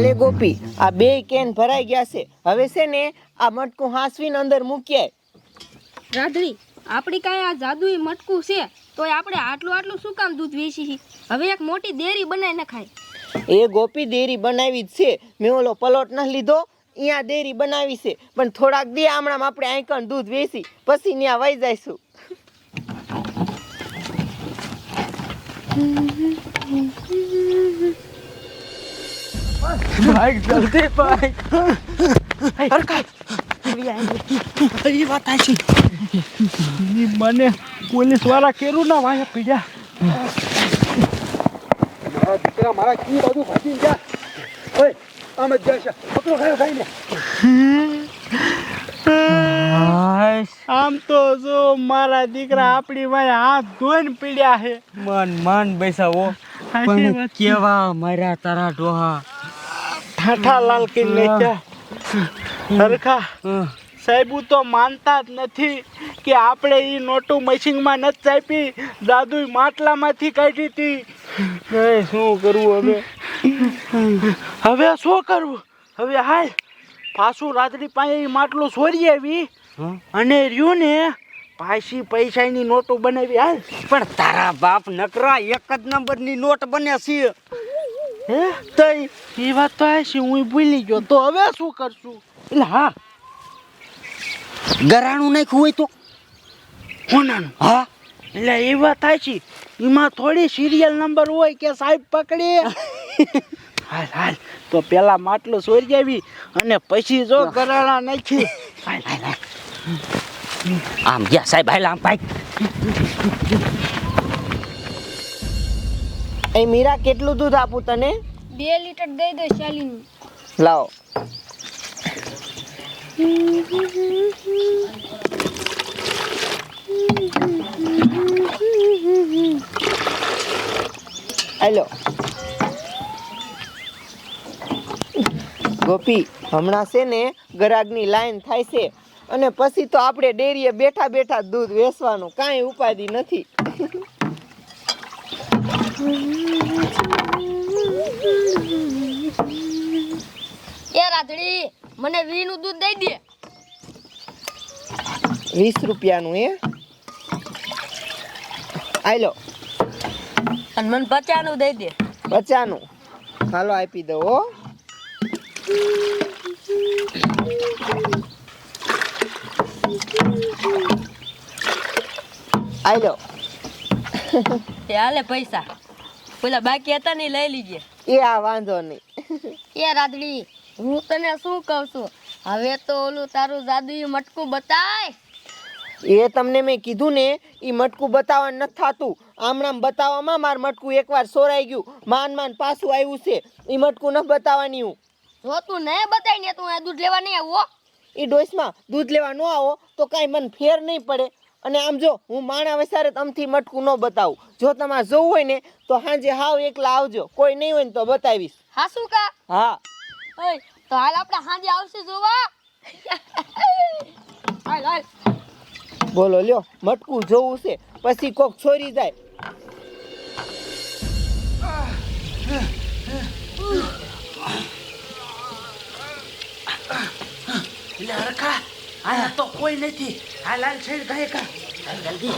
હાલે ગોપી, આ બે કેન ભરાઈ ગયા છે. હવે છે ને આ મટકું હાંસવીને અંદર મૂકીએ. રાધડી, આપણી કાંઈ આ જાદુઈ મટકું છે તોય આપણે આટલું આટલું શું કામ દૂધ વેચી છે? હવે એક મોટી ડેરી બનાવી નખાય. એ ગોપી ડેરી બનાવી જ છે. મેં ઓલો પલોટ ન લીધો, અહીંયા ડેરી બનાવી છે. પણ થોડાક દી હમણાં આપણે આંકણ દૂધ વેચી પછી ત્યાં વહી જઈશું. ભાઈ જલ્દી ભાઈ. એ વાત છે. મને પોલીસ વાળા કેરું ના વાયા પીડ્યા. મારા દીકરા મારા કી બાજુ ભાગી ગયા. ઓય આમ જ જશે. પકડો ખાયો ભાઈને. આમ તો જો મારા દીકરા આપણી વાય હાથ ધોઈને પીડ્યા છે. મન બેસાવો પણ કેવા માર્યા તારા ડોહા. ઠાઠા લાલ કે લેચા હરખા સાહેબુ તો માનતા જ નથી કે આપણે એ નોટું મશીનમાં નથી ચાપી, દાદુઈ માટલામાંથી કાઢી હતી. શું કરવું હવે? હવે શું કરવું? હવે હાલ પાછું રાત્રિ પાસે એ માટલું છોડી આવી અને રહ્યું ને પાછી પૈસાની નોટો બનાવી. હાલ પણ તારા બાપ નકરા એક જ નંબરની નોટ બને છે. હે તઈ એ વાત તો આ છે, હું ભૂલી ગયો. તો હવે શું કરશું? એટલે હા, ગરાણું નાખ્યું હોય તો કોનાનું? હા એટલે એ વાત થાય છે, એમાં થોડી સિરિયલ નંબર હોય કે સાહેબ પકડી. હાલ હાલ તો પેલા માટલું સોરી આવી અને પછી જો ગરાણા નાખી. હાલ હાલ હાલ. આમ ગયા સાહેબ, હાલ આમ ભાઈ. એ મીરા, કેટલું દૂધ આપું તને? 2 લીટર દઈ દો શાલીનું. લાવો. હેલો ગોપી, હમણાં છે ને ગરાગની લાઈન થાય છે અને પછી તો આપણે ડેરીએ બેઠા બેઠા દૂધ વેચવાનું, કાંઈ ઉપાધિ નથી. એ રાધડી, મને 20 નું દૂધ દઈ દે. 20 રૂપિયાનું હે? આલો. અને મને 50 નું દઈ દે. 50 નું? હાલો આપી દો હો. આલો. એ હાલે પૈસા. પેલા બાકી હતા ને લઈ લીજે. એ આ વાંધો નહીં. એ રાધડી, હું તને શું કહું છું, હવે તો ઓલું તારું જાદુઈ મટકું બતાય. એ તમને મેં કીધું ને, એ મટકું બતાવવાનું નથી થતું. આમણામ બતાવવામાં માર મટકું એકવાર સોરાઈ ગયું, માન પાછું આવ્યું છે. એ મટકું ન બતાવવાની હું. જો તું નહીં બતાય ને તું આ દૂધ લેવા નહીં આવો. એ ડોસમાં દૂધ લેવા ન આવો તો કાંઈ મને ફેર નહીં પડે. અને આમ જો, હું માણા વસારે તમથી મટકું ન બતાવું. જો તમારે જોવું હોય ને તો સાંજે હાવ એકલા આવજો, કોઈ નહીં હોય ને તો બતાવીશ. હા શું કા? હા. ઓય તો હાલ આપણે સાંજે આવશે જોવા. હાલ હાલ. બોલો લ્યો, મટકું જોવું છે, પછી કોક છોરી જાય. એટલે હરખા આયા તો કોઈ નથી. હાલ હાલ છેડ ગાય કા. જલ્દી.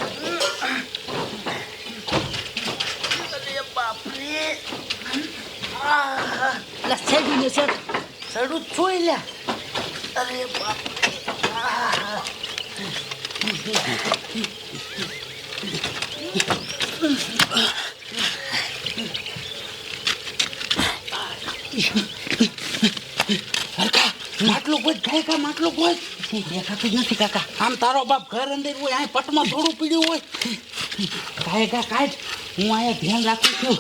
અરે બાપ રે. એટલે સેડી ને સેડ સડું છોઈ લે. અરે બાપ હરખા, માટલું કોઈ ગાય કા? માટલું કોઈ દેખાતું જ નથી કાકા. આમ તારો બાપ ઘર અંદર હોય, અહીં પટમાં થોડું પીડ્યું હોય. ગાય કા કાઢ, હું અહીંયા ધ્યાન રાખું છું.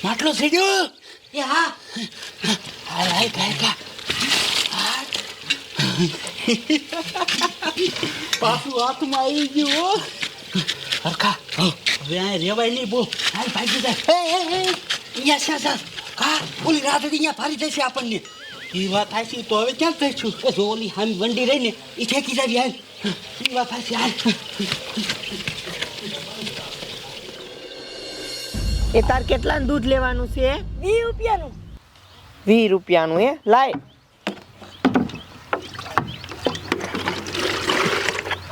માટલું સીડ્યું? એ હા, હાલ હાલ ગાય કા. પાછું હાથમાં આવી ગયું હો. હરખા, હવે અહીંયા રેવાય નહીં બહુ. હાલ ભાગી જાય. અહીંયા છે સર. હા, ઓલી રાતડી અહીંયા ફારી જશે આપણને. એ વાત થાય છે, તો હવે ક્યાં થઈશું? એ જો ઓલી હામી વંડી રહી ને એ ઠેકી જાવી. હાલ એ વાત થાય છે. હાલ. એ તાર કેટલાનું દૂધ લેવાનું છે? 20 રૂપિયાનું. 20 રૂપિયાનું હે લાય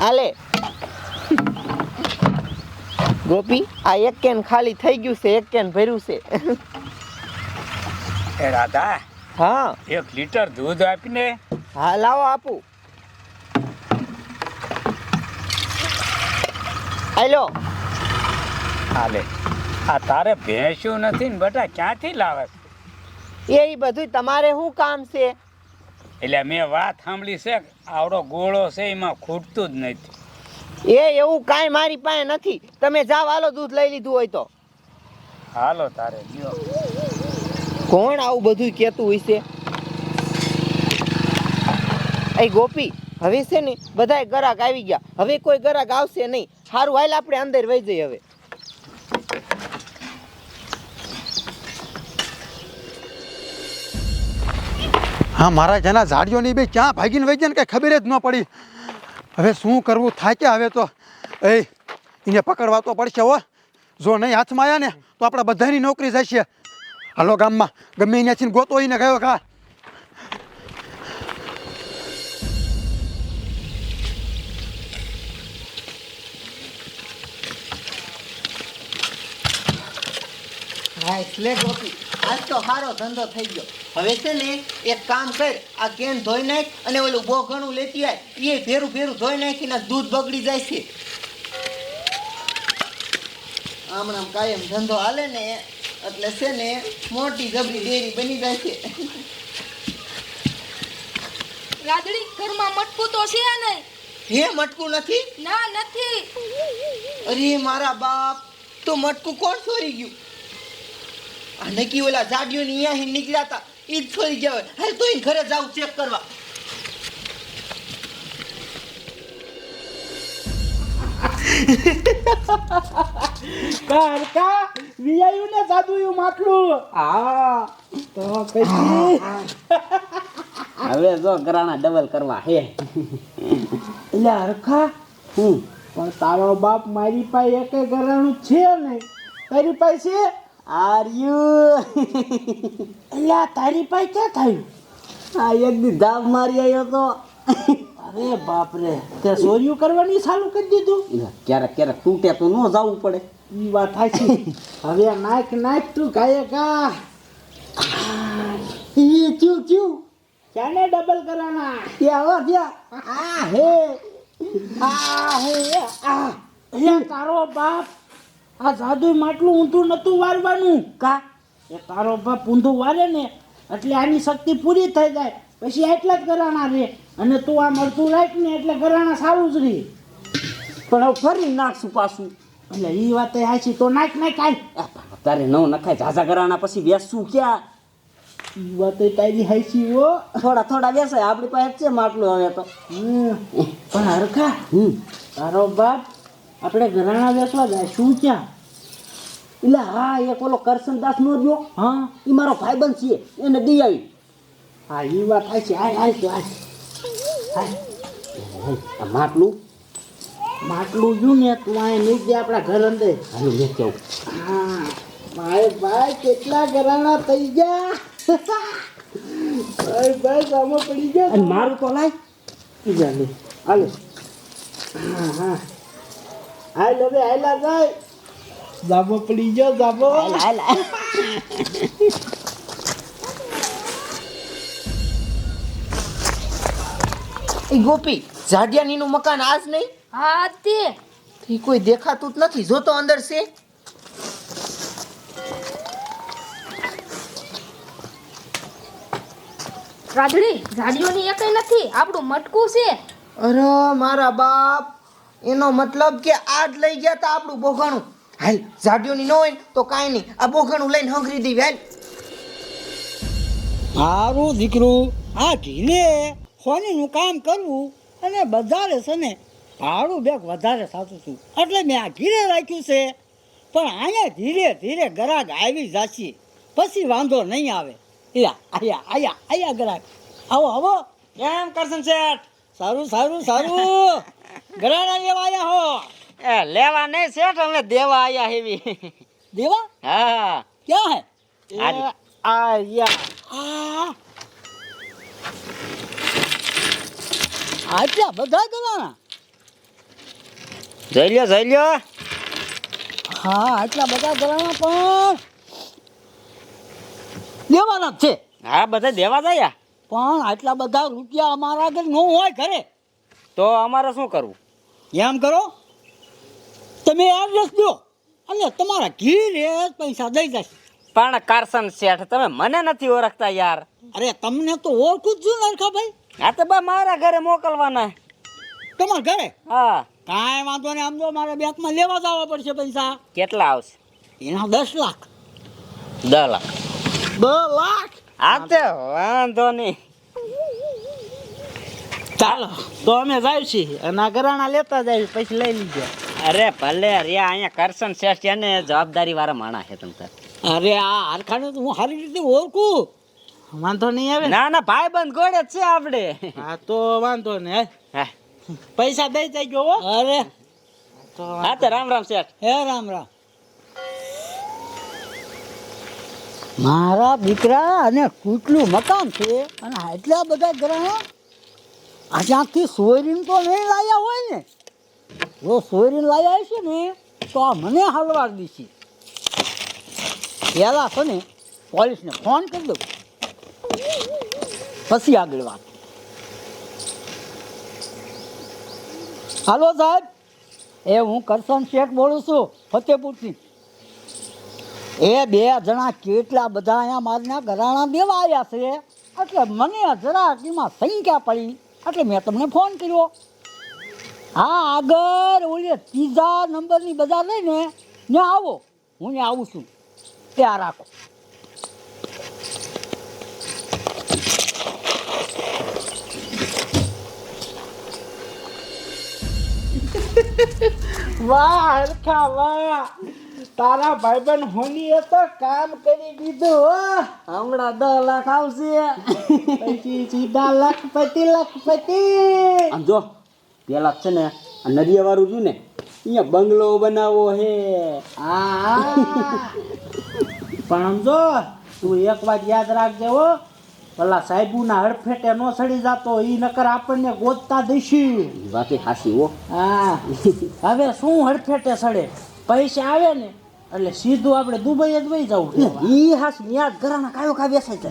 આલે ગોપી આ એક કેન ખાલી થઈ ગયું છે એક કેન ભર્યું છે એ રાધા હા 1 લીટર દૂધ આપીને. હા લાવો આપું હાલો હાલે આ તારે ભેંસ્યું નથી ને બેટા ક્યાંથી લાવે છે? એ બધું તમારે શું કામ છે એટલે મેં વાત સાંભળી છે કે આવડો ગોળો છે એમાં ખૂટતું જ નથી. એવું કાંઈ મારી પાસે નથી તમે જાઓ હાલો દૂધ લઈ લીધું હોય તો હાલો તારે ગયો. કોણ આવું બધું કહેતું હોય છે એ ગોપી હવે છે ને બધાય ગરાક આવી ગયા હવે કોઈ ગરાક આવશે નહીં સારું હાલ આપણે અંદર વહી જઈએ હવે હા મારા જેના ઝાડીઓની બે ક્યાં ભાગીને વહી જાય ને કંઈ ખબર જ ન પડી હવે શું કરવું થાય કે હવે તો એને પકડવા તો પડશે હો જો નહીં હાથમાં આવ્યા ને તો આપણા બધાની નોકરી જશે હાલો ગામમાં ગમે અહીંયાથી ગોતો એને ગયો કા હા એટલે ગોપી આજ તો સારો ધંધો થઈ ગયો હવે છે ને એક કામ કર આ કેન ધોઈ નાખ અને ઓલું બોઘણું લેતી આય એ ભેરું ભેરું ધોઈ નાખીને દૂધ બગડી જાય છે આમણામ કાયમ ધંધો હાલે ને એટલે છે ને મોટી જબરી ડેરી બની જાય છે રાધડી ઘરમાં મટકું તો છે નહીં. હે મટકું નથી ના નથી. અરે મારા બાપ તો મટકું કોણ ચોરી ગયું આ નકી ઓલા જાડીઓની અહીંયા નીકળ્યા હતા એ જ ચોરી ગયા હોય હાલ તો એને ઘરે જાઉં ચેક કરવા કા વિયાયું ને જાદુયું માટલું. હા તો પછી હવે જો ઘરાણા ડબલ કરવા હે એટલે હરખા હું પણ તારો બાપ મારી પાસે એકે ઘરાણું છે નહીં તારી પાસે છે આર્યુ એટલે તારી પાસે ક્યાં થયું આ એક દી ધાબ મારી આવ્યો તો અરે બાપ રે તે ચોરીયું કરવાની ચાલુ કરી દીધું ક્યારેક ક્યારેક તૂટે તો ન જવું પડે ઈ વાત થાય હવે નાખ નાખ તું ગાયે ગા ઈ ક્યું ક્યું ક્યાંને ડબલ કરાના ત્યાં હો ત્યાં આ હે એટલે તારો બાપ આ જાદુ માટલું ઊંધું નતું વારવાનું કા એ તારો બાપ ઊંધું વારે ને એટલે આની શક્તિ પૂરી થઈ જાય પછી એટલા જ ઘરાણા રે અને તું આ મળતું રાખ ને એટલે ઘરાણા સારું જ રહે પણ હવે ફરી નાખશું પાછું એટલે એ વાત હાચી તો નાખ નાખ આય તારે નવ નખાય ઝાઝા ઘરાણા પછી બેસશું ક્યાં એ વાત તારી હાચી હો થોડા થોડા બેસાય આપણી પાસે છે માટલું હવે તો પણ હરખા તારો બાપ આપણે ઘરાણા બેસવા જાય શું ક્યાં એટલે હા એક ઓલો કરશનદાસ નો રહ્યો હા એ મારો ભાઈબંધ છે એને દી આવી હા એ વાત હાચી હાય હાય તો હાય આ માટલું માટલું જો ને તું અહીંયા નહીં દે આપણા ઘર અંદર હાલું મેં કેવું હા ભાઈ ભાઈ કેટલા ઘરાણા થઈ ગયા ભાઈ ભાઈ સામો પડી ગયા અને મારું તો લાય જા લે હાલો હા હા હાલ હવે હાલા જાય જાબો પડી ગયો જાબો એ ગોપી જાડિયાનીનું મકાન આજ નહીં હા તે એ કોઈ દેખાતું જ નથી જો તો અંદર છે રાધડી ઝાડીઓની એકય નથી આપણું મટકું છે. અરે મારા બાપ એનો મતલબ કે આજ લઈ ગયા તા આપણું બોઘાણું હાલ જાડિયોની ન હોય ને તો કાંઈ નહીં આ બોઘાણું લઈને હંગરી દેવી હાલ મારું દીકરું આ ધીરે સોનીનું કામ કરવું અને બજારે છે ને ભાડું બેગ વધારે થતું હતું એટલે મેં આ ઘીરે રાખ્યું છે પણ અહીંયા ધીરે ધીરે ગ્રાહક આવી જશે પછી વાંધો નહીં આવે આયા આયા આયા ગ્રાહક આવો આવો કેમ કરશન શેઠ સારું સારું સારું ઘરાણા લેવા આવ્યા હો એ લેવા નહીં શેઠ અમે દેવા આયા હેવી દેવા હા ક્યાં હે આ યા આટલા બધા ગણાણા? જઈ લ્યો હા આટલા બધા ગણાણા પણ દેવાના જ છે. હા બધા દેવા જાય પણ આટલા બધા રૂપિયા અમારા આગળ ન હોય ઘરે. તો અમારે શું કરવું? એમ કરો, તમે એડ્રેસ દો એટલે તમારા ઘીરે પૈસા દઈ જશે. પણ કરશન શેઠ તમે મને નથી ઓળખતા યાર. અરે તમને તો ઓળખું જ છું ને અરખાભાઈ. આ તો બા મારા ઘરે મોકલવાના. તમારા ઘરે હા. કાંઈ વાંધો નહીં. આમ તો મારે બેંકમાં લેવા જવા પડશે પૈસા. કેટલા આવશે? એના 10 લાખ. 10 લાખ. 2 લાખ. આ તે વાંધો નહીં. ચાલો તો અમે જાય છીએ અને આ ઘરાણા લેતા જાય પછી લઈ લીધે. અરે ભલે રે અહીંયા કરશન શેઠ છે ને જવાબદારી વાળા માણા છે તમ તાર. અરે આ હરખાને તો હું સારી રીતે ઓળખું. વાંધો નહીં આવે. ના ના ભાઈ બંધ ગોળે જ છે આપણે. હા તો વાંધો નહીં. હા પૈસા દઈ જાય હો. અરે તો હા તો રામ રામ શેઠ. હે રામ રામ. મારા દીકરા અને કૂટલું મકાન છે અને આટલા બધા ગ્રહણ આજાથી સોયરીને તો નહીં લાયા હોય ને. જો સોયરીને લાયા હશે ને તો આ મને હલવા દીધી. પહેલાં છે ને પોલીસને ફોન કરી દઉં પછી આગળ વાત. હાલો સાહેબ, એ હું કરશન શેઠ બોલું છું ફતેપુરથી. એ 2 જણા કેટલા બધા અહીંયા મારના ઘરાણા દેવા આવ્યા છે એટલે મને જરા એમાં સંખ્યા પડી એટલે મેં તમને ફોન કર્યો. હા આગળ ઓલી 3જા નંબરની બજાર લઈને ત્યાં આવો, હું ત્યાં આવું છું. ત્યાં રાખો. વાહ હરખા વાહ, તારા ભાઈબંધ હોનીએ તો કામ કરી દીધું હો. હમણાં 10 લાખ આવશે. પછી સીધા લખપતિ. આમ જો પેલા છે ને આ નડિયા વાળું છું ને અહીંયા બંગલો બનાવો હે. પણ સમજો તું એક વાત યાદ રાખજે હો, પેલા સાહેબુના હડફેટે નો સડી જાતો ઈ નકર આપણને ગોતતા દઈશી. વાતે હાસી હો. હા હવે શું હડફેટે સડે, પૈસા આવે ને એટલે સીધું આપણે દુબઈ જ વહી જવું. ઈ હાસ ન્યા ઘરાના કાયો કા બેસાય છે.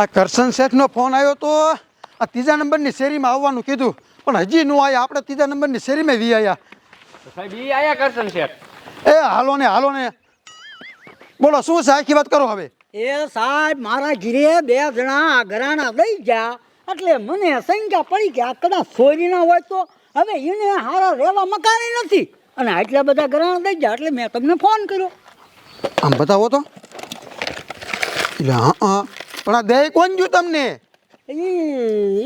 આ કરશન શેઠનો ફોન આવ્યો તો આ 3જા નંબરની શેરીમાં આવવાનું કીધું પણ હજી ન આવ્યા. આપણે 3જા નંબરની શેરીમાં વી આવ્યા. સાહેબ ઈ આયા કરશન શેઠ. એ હાલો ને બોલો શું છે આખી વાત કરો હવે. એ સાહેબ મારા ઘીરે 2 જણા ઘરાણા દઈ ગયા એટલે મને શંકા પડી કે આ કદાચ ચોરીના હોય તો હવે એને હારા રહેવા મકાન નથી અને આટલા બધા ઘરાણા દઈ ગયા એટલે મેં તમને ફોન કર્યો. આમ બતાવો તો. એટલે હા પણ આ દે કોણ ગયું તમને?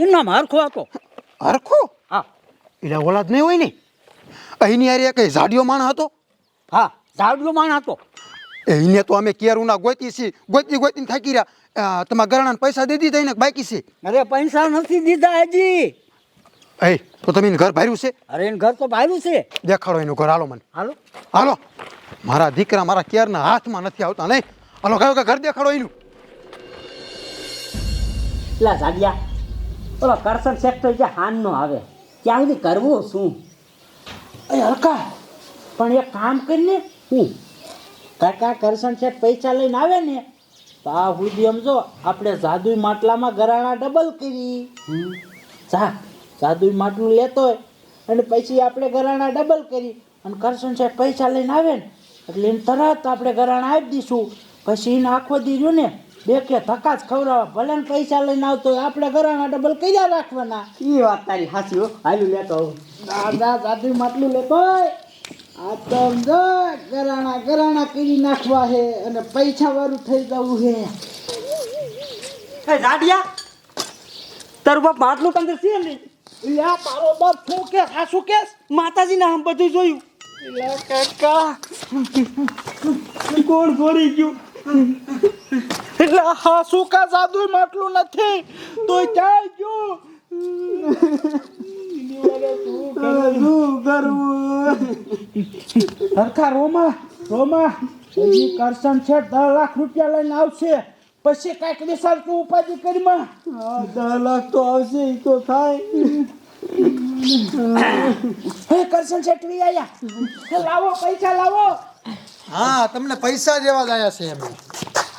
એના હરખો હતો. હરખો? હા એટલે ઓલાદ નહીં હોય ને અહીંની યાર કઈ ઝાડિયો માણ હતો. હા ઝાડલો માણ હતો. એને તો અમે કેરુના ગોતી છીએ, ગોતીને થાકી રહ્યા. તમારા ઘરાણાને પૈસા દઈ દીધા ને બાકી છે? અરે પૈસા નથી દીધા હજી. એ તો તમે એનું ઘર ભાર્યું છે? અરે એનું ઘર તો ભાડું છે. દેખાડો એનું ઘર. હાલો મને હાલો હાલો. મારા દીકરા મારા કેરના હાથમાં નથી આવતા. નહીં હાલો કયો કે ઘર દેખાડો એનું. પેલા જાડિયા ઓલો કરશન શેઠ તો જે હાન નો આવે ત્યાં સુધી કરવું શું? એ હલકા પણ એક કામ કરીને હું કાકા કરશન શેઠ પૈસા લઈને આવે ને તો આ સુધી સમજો આપણે જાદુઈ માટલામાં ઘરાણા ડબલ કરી. જાદુઈ માટલું લેતો હોય અને પછી આપણે ઘરાણા ડબલ કરી અને કરશન શેઠ પૈસા લઈને આવે ને એટલે એને તરત આપણે ઘરાણા આપી દઈશું. પછી એને આખો દી રહ્યું ને 2 કે ધક્કા જ ખવડાવવા. ભલે ને પૈસા લઈને આવતો હોય આપણે ઘરાણા ડબલ કર્યા રાખવાના. ઈ વાત તારી હાસી હો. હાલું લેતો આવું. દાદા જાદુઈ માટલું લેતો હોય આ તો સમજો ઘરાણા કરી નાખવા હે અને પૈસા વાળું થઈ જવું હે. એ જાડિયા તારું બાપ માટલું કંદર છે ને યા તારો બાપ શું કે આ શું કેસ? માતાજીના આમ બધું જોયું. લા કાકા કોણ છોડી ગયું? એટલે હા શું કા જાદુઈ માટલું નથી તો ક્યાં ગયું? હરખા રોમા હજી કરશન છે 10 લાખ રૂપિયા લઈને આવશે પછી કાંઈક વિચાર તું ઉપાધિ કરીમાં 10 લાખ તો આવશે ઈ તો થાય. હે કરશન શેઠવી આયા હે, લાવો પૈસા લાવો. હા તમને પૈસા દેવા જ આવ્યા છે અમે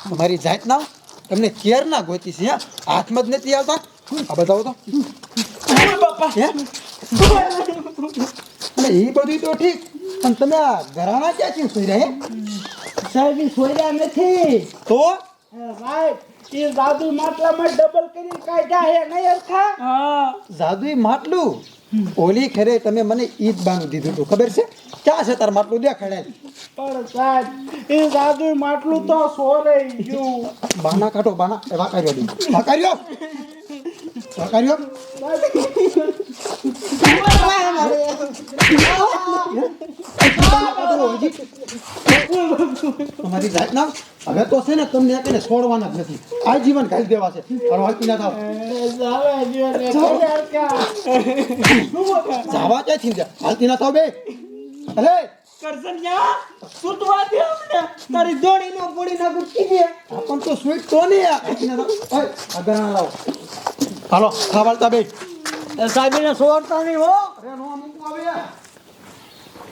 તમારી જાતના તમને કેર ના ગોતી છે હે? હાથમાં જ નથી આવતા આ બતાવો તો બાપા હે અને એ બધું તો ઠીક પણ તમે આ ઘરાણા ક્યાંથી સોર્યા હે સાહેબ ઈ સોયરા નથી તો સાહેબ એ જાદુ માટલામાં ડબલ કરીને કાઢ્યા હે નહીં હરખા. જાદુઈ માટલું ઓલી ખેરે તમે મને ઈ જ બાનું દીધું હતું ખબર છે ક્યાં છે તાર માટલું દેખાડે પણ સાહેબ એ જાદુ માટલું તો સોરાઈ ગયું. બાના કાઢો બાના એ વાકાર્યો દી વાકાર્યો તમારી જાતના હવે તો છે ને તમને એકને છોડવાના જ નથી આ જીવન ઘાલી દેવા છે હાલો હાલતી ના થાવ જાવા ક્યાંથી જા હાલતી ના થાવ બે અરે કરસનિયા સુટવા દે અમને તારી દોડી નો ગોળી ના ગુટકી દે. આપણ તો સ્વીટ તો નહીં હાલતી ના થાવ ઓય આગળ ના લાવો હાલો ખાવાળતા બે સાહેબ એને સોડતા નહીં હો અરે નો મૂકવા બે